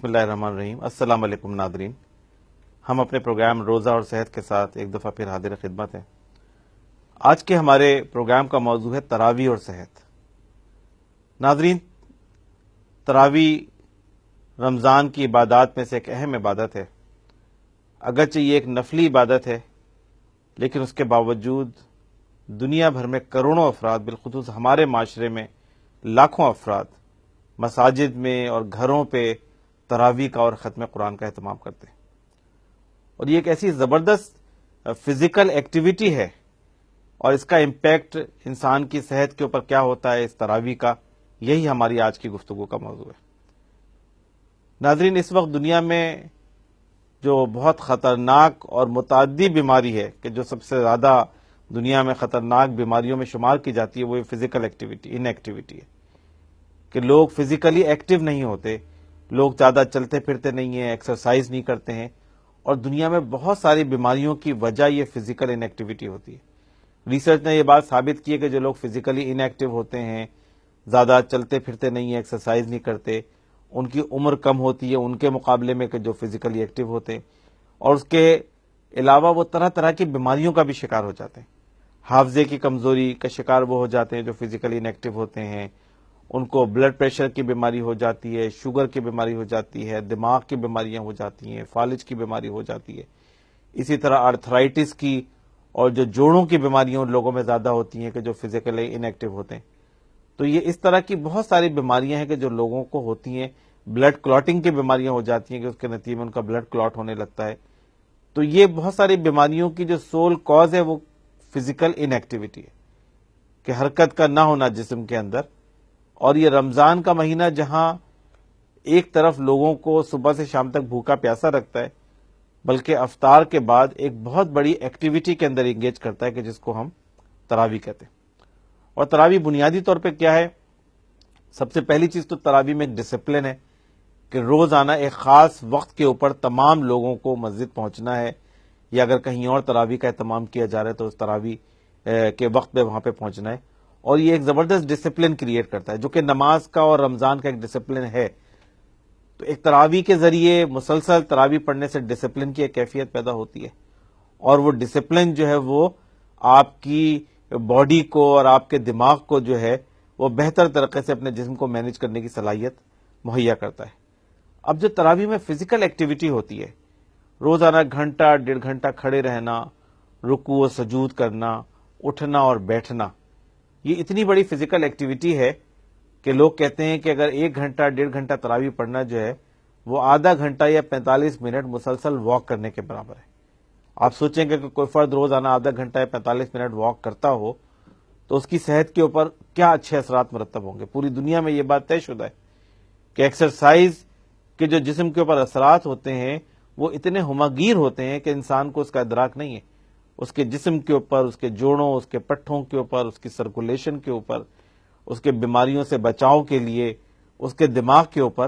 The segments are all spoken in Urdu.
اللہ الرحمن الرحیم۔ السلام علیکم ناظرین، ہم اپنے پروگرام روزہ اور صحت کے ساتھ ایک دفعہ پھر حاضر خدمت ہیں۔ آج کے ہمارے پروگرام کا موضوع ہے تراویح اور صحت۔ ناظرین، تراویح رمضان کی عبادات میں سے ایک اہم عبادت ہے۔ اگرچہ یہ ایک نفلی عبادت ہے، لیکن اس کے باوجود دنیا بھر میں کروڑوں افراد، بالخصوص ہمارے معاشرے میں لاکھوں افراد مساجد میں اور گھروں پہ تراویح کا اور ختم قرآن کا اہتمام کرتے ہیں۔ اور یہ ایک ایسی زبردست فزیکل ایکٹیویٹی ہے، اور اس کا امپیکٹ انسان کی صحت کے اوپر کیا ہوتا ہے اس تراویح کا، یہی ہماری آج کی گفتگو کا موضوع ہے۔ ناظرین، اس وقت دنیا میں جو بہت خطرناک اور متعدی بیماری ہے، کہ جو سب سے زیادہ دنیا میں خطرناک بیماریوں میں شمار کی جاتی ہے، وہ فزیکل ایکٹیویٹی، ان ایکٹیویٹی ہے، کہ لوگ فزیکلی ایکٹیو نہیں ہوتے، لوگ زیادہ چلتے پھرتے نہیں ہیں، ایکسرسائز نہیں کرتے ہیں، اور دنیا میں بہت ساری بیماریوں کی وجہ یہ فزیکل ان ایکٹیویٹی ہوتی ہے۔ ریسرچ نے یہ بات ثابت کی ہے کہ جو لوگ فزیکلی ان ایکٹیو ہوتے ہیں، زیادہ چلتے پھرتے نہیں ہیں، ایکسرسائز نہیں کرتے، ان کی عمر کم ہوتی ہے ان کے مقابلے میں کہ جو فزیکلی ایکٹیو ہوتے ہیں، اور اس کے علاوہ وہ طرح طرح کی بیماریوں کا بھی شکار ہو جاتے ہیں۔ حافظے کی کمزوری کا شکار وہ ہو جاتے ہیں جو فزیکلی ان ایکٹیو ہوتے ہیں، ان کو بلڈ پریشر کی بیماری ہو جاتی ہے، شوگر کی بیماری ہو جاتی ہے، دماغ کی بیماریاں ہو جاتی ہیں، فالج کی بیماری ہو جاتی ہے، اسی طرح آرتھرائٹس کی اور جو جوڑوں کی بیماریاں ان لوگوں میں زیادہ ہوتی ہیں کہ جو فزیکلی ان ایکٹیو ہوتے ہیں۔ تو یہ اس طرح کی بہت ساری بیماریاں ہیں کہ جو لوگوں کو ہوتی ہیں۔ بلڈ کلاٹنگ کی بیماریاں ہو جاتی ہیں کہ اس کے نتیجے میں ان کا بلڈ کلاٹ ہونے لگتا ہے۔ تو یہ بہت ساری بیماریوں کی جو سول کاز ہے وہ فزیکل ان ایکٹیویٹی ہے، کہ حرکت کا نہ ہونا جسم کے اندر۔ اور یہ رمضان کا مہینہ جہاں ایک طرف لوگوں کو صبح سے شام تک بھوکا پیاسا رکھتا ہے، بلکہ افطار کے بعد ایک بہت بڑی ایکٹیویٹی کے اندر انگیج کرتا ہے کہ جس کو ہم تراویح کہتے ہیں۔ اور تراویح بنیادی طور پہ کیا ہے؟ سب سے پہلی چیز تو تراویح میں ایک ڈسپلن ہے، کہ روزانہ ایک خاص وقت کے اوپر تمام لوگوں کو مسجد پہنچنا ہے، یا اگر کہیں اور تراویح کا اہتمام کیا جا رہا ہے تو اس تراویح کے وقت پہ وہاں پہ پہنچنا ہے۔ اور یہ ایک زبردست ڈسپلن کریٹ کرتا ہے، جو کہ نماز کا اور رمضان کا ایک ڈسپلن ہے۔ تو ایک تراویح کے ذریعے مسلسل تراویح پڑھنے سے ڈسپلن کی ایک کیفیت پیدا ہوتی ہے، اور وہ ڈسپلن جو ہے وہ آپ کی باڈی کو اور آپ کے دماغ کو جو ہے وہ بہتر طریقے سے اپنے جسم کو مینج کرنے کی صلاحیت مہیا کرتا ہے۔ اب جو تراویح میں فزیکل ایکٹیویٹی ہوتی ہے، روزانہ گھنٹہ ڈیڑھ گھنٹہ کھڑے رہنا، رکوع و سجود کرنا، اٹھنا اور بیٹھنا، یہ اتنی بڑی فزیکل ایکٹیویٹی ہے کہ لوگ کہتے ہیں کہ اگر ایک گھنٹہ ڈیڑھ گھنٹہ تراویح پڑھنا جو ہے وہ آدھا گھنٹہ یا 45 منٹ مسلسل واک کرنے کے برابر ہے۔ آپ سوچیں گے کہ کوئی فرد روزانہ آدھا گھنٹہ یا 45 منٹ واک کرتا ہو تو اس کی صحت کے اوپر کیا اچھے اثرات مرتب ہوں گے۔ پوری دنیا میں یہ بات طے شدہ ہے کہ ایکسرسائز کے جو جسم کے اوپر اثرات ہوتے ہیں وہ اتنے ہماگیر ہوتے ہیں کہ انسان کو اس کا ادراک نہیں ہے۔ اس کے جسم کے اوپر، اس کے جوڑوں، اس کے پٹھوں کے اوپر، اس کی سرکولیشن کے اوپر، اس کے بیماریوں سے بچاؤ کے لیے، اس کے دماغ کے اوپر۔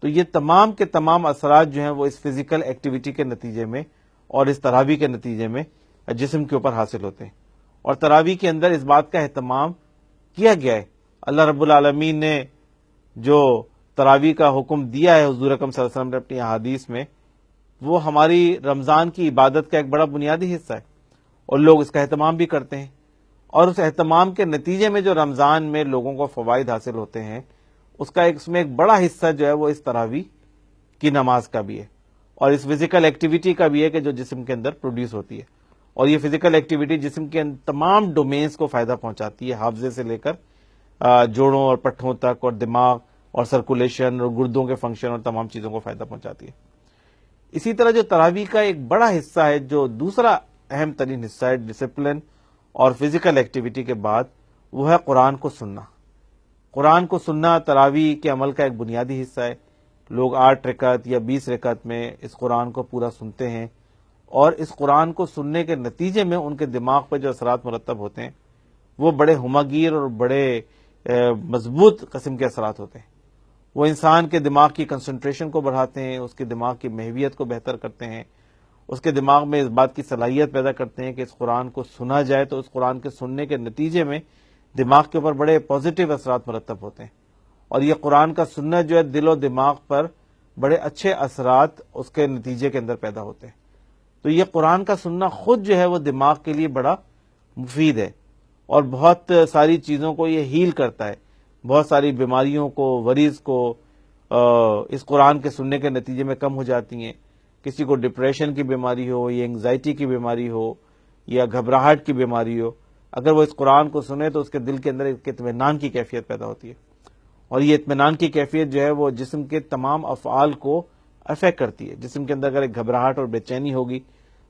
تو یہ تمام کے تمام اثرات جو ہیں وہ اس فزیکل ایکٹیویٹی کے نتیجے میں اور اس تراویح کے نتیجے میں جسم کے اوپر حاصل ہوتے ہیں۔ اور تراویح کے اندر اس بات کا اہتمام کیا گیا ہے۔ اللہ رب العالمین نے جو تراویح کا حکم دیا ہے حضور اکرم صلی اللہ علیہ وسلم نے اپنی احادیث میں، وہ ہماری رمضان کی عبادت کا ایک بڑا بنیادی حصہ ہے، اور لوگ اس کا اہتمام بھی کرتے ہیں۔ اور اس اہتمام کے نتیجے میں جو رمضان میں لوگوں کو فوائد حاصل ہوتے ہیں، اس میں ایک بڑا حصہ جو ہے وہ اس تراویح کی نماز کا بھی ہے، اور اس فزیکل ایکٹیویٹی کا بھی ہے کہ جو جسم کے اندر پروڈیوس ہوتی ہے۔ اور یہ فزیکل ایکٹیویٹی جسم کے تمام ڈومینز کو فائدہ پہنچاتی ہے، حافظے سے لے کر جوڑوں اور پٹھوں تک، اور دماغ اور سرکولیشن اور گردوں کے فنکشن اور تمام چیزوں کو فائدہ پہنچاتی ہے۔ اسی طرح جو تراویح کا ایک بڑا حصہ ہے، جو دوسرا اہم ترین حصہ ہے ڈسپلن اور فزیکل ایکٹیویٹی کے بعد، وہ ہے قرآن کو سننا۔ قرآن کو سننا تراویح کے عمل کا ایک بنیادی حصہ ہے۔ لوگ 8 رکعت یا 20 رکعت میں اس قرآن کو پورا سنتے ہیں، اور اس قرآن کو سننے کے نتیجے میں ان کے دماغ پہ جو اثرات مرتب ہوتے ہیں وہ بڑے ہماگیر اور بڑے مضبوط قسم کے اثرات ہوتے ہیں۔ وہ انسان کے دماغ کی کنسنٹریشن کو بڑھاتے ہیں، اس کے دماغ کی محویت کو بہتر کرتے ہیں، اس کے دماغ میں اس بات کی صلاحیت پیدا کرتے ہیں کہ اس قرآن کو سنا جائے تو اس قرآن کے سننے کے نتیجے میں دماغ کے اوپر بڑے پازیٹیو اثرات مرتب ہوتے ہیں۔ اور یہ قرآن کا سننا جو ہے دل و دماغ پر بڑے اچھے اثرات اس کے نتیجے کے اندر پیدا ہوتے ہیں. تو یہ قرآن کا سننا خود جو ہے وہ دماغ کے لیے بڑا مفید ہے، اور بہت ساری چیزوں کو یہ ہیل کرتا ہے. بہت ساری بیماریوں کو، وریز کو اس قرآن کے سننے کے نتیجے میں کم ہو جاتی ہیں. کسی کو ڈپریشن کی بیماری ہو، یا انگزائٹی کی بیماری ہو، یا گھبراہٹ کی بیماری ہو، اگر وہ اس قرآن کو سنے تو اس کے دل کے اندر ایک اطمینان کی کیفیت پیدا ہوتی ہے. اور یہ اطمینان کی کیفیت جو ہے وہ جسم کے تمام افعال کو افیکٹ کرتی ہے. جسم کے اندر اگر ایک گھبراہٹ اور بے چینی ہوگی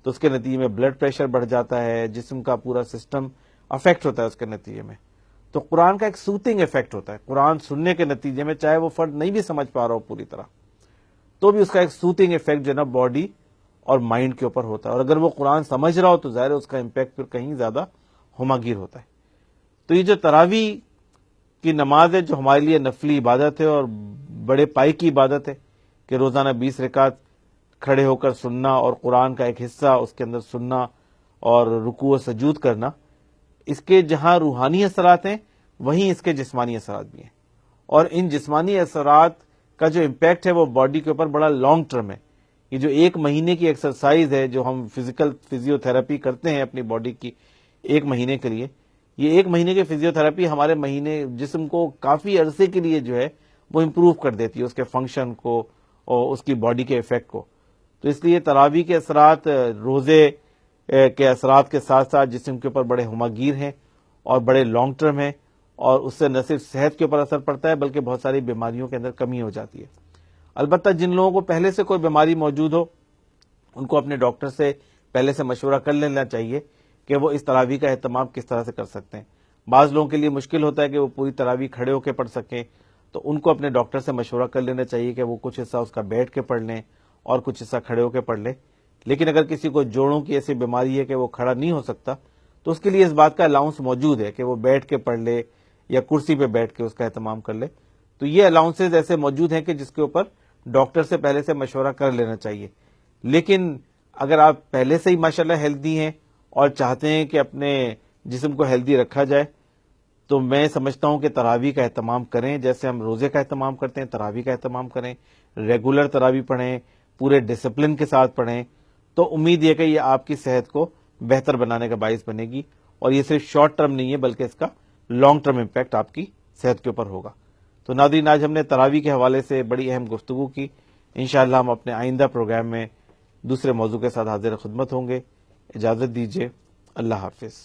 تو اس کے نتیجے میں بلڈ پریشر بڑھ جاتا ہے، جسم کا پورا سسٹم افیکٹ ہوتا ہے اس کے نتیجے میں. تو قرآن کا ایک سوتنگ افیکٹ ہوتا ہے. قرآن سننے کے نتیجے میں چاہے وہ فرد نہیں بھی سمجھ پا رہا ہو پوری طرح، تو بھی اس کا ایک سوتنگ افیکٹ جو ہے نا باڈی اور مائنڈ کے اوپر ہوتا ہے. اور اگر وہ قرآن سمجھ رہا ہو تو ظاہر ہے اس کا امپیکٹ پھر کہیں زیادہ ہماگیر ہوتا ہے. تو یہ جو تراویح کی نماز ہے، جو ہمارے لیے نفلی عبادت ہے اور بڑے پائے کی عبادت ہے کہ روزانہ 20 رکعت کھڑے ہو کر سننا اور قرآن کا ایک حصہ اس کے اندر سننا اور رکوع و سجود کرنا، اس کے جہاں روحانی اثرات ہیں وہیں اس کے جسمانی اثرات بھی ہیں. اور ان جسمانی اثرات کا جو امپیکٹ ہے وہ باڈی کے اوپر بڑا لانگ ٹرم ہے. یہ جو 1 مہینے کی ایکسرسائز ہے جو ہم فزیو تھراپی کرتے ہیں اپنی باڈی کی 1 مہینے کے لیے، یہ 1 مہینے کی فزیو تھراپی ہمارے جسم کو کافی عرصے کے لیے جو ہے وہ امپروو کر دیتی ہے، اس کے فنکشن کو اور اس کی باڈی کے افیکٹ کو. تو اس لیے تراویح کے اثرات روزے کے اثرات کے ساتھ ساتھ جسم کے اوپر بڑے ہماگیر ہیں اور بڑے لانگ ٹرم ہیں، اور اس سے نہ صرف صحت کے اوپر اثر پڑتا ہے بلکہ بہت ساری بیماریوں کے اندر کمی ہو جاتی ہے. البتہ جن لوگوں کو پہلے سے کوئی بیماری موجود ہو ان کو اپنے ڈاکٹر سے پہلے سے مشورہ کر لینا چاہیے کہ وہ اس تراویح کا اہتمام کس طرح سے کر سکتے ہیں. بعض لوگوں کے لیے مشکل ہوتا ہے کہ وہ پوری تراویح کھڑے ہو کے پڑھ سکیں، تو ان کو اپنے ڈاکٹر سے مشورہ کر لینا چاہیے کہ وہ کچھ حصہ اس کا بیٹھ کے پڑھ لیں اور کچھ حصہ کھڑے ہو کے پڑھ لیں. لیکن اگر کسی کو جوڑوں کی ایسی بیماری ہے کہ وہ کھڑا نہیں ہو سکتا تو اس کے لیے اس بات کا الاؤنس موجود ہے کہ وہ بیٹھ کے پڑھ لے یا کرسی پہ بیٹھ کے اس کا اہتمام کر لے. تو یہ الاؤنسز ایسے موجود ہیں کہ جس کے اوپر ڈاکٹر سے پہلے سے مشورہ کر لینا چاہیے. لیکن اگر آپ پہلے سے ہی ماشاءاللہ ہیلدی ہیں اور چاہتے ہیں کہ اپنے جسم کو ہیلدی رکھا جائے تو میں سمجھتا ہوں کہ تراویح کا اہتمام کریں. جیسے ہم روزے کا اہتمام کرتے ہیں تراویح کا اہتمام کریں، ریگولر تراویح پڑھیں، پورے ڈسپلن کے ساتھ پڑھیں. تو امید یہ کہ یہ آپ کی صحت کو بہتر بنانے کا باعث بنے گی، اور یہ صرف شارٹ ٹرم نہیں ہے بلکہ اس کا لانگ ٹرم امپیکٹ آپ کی صحت کے اوپر ہوگا. تو ناظرین، آج ہم نے تراویح کے حوالے سے بڑی اہم گفتگو کی. انشاءاللہ ہم اپنے آئندہ پروگرام میں دوسرے موضوع کے ساتھ حاضر خدمت ہوں گے. اجازت دیجیے، اللہ حافظ.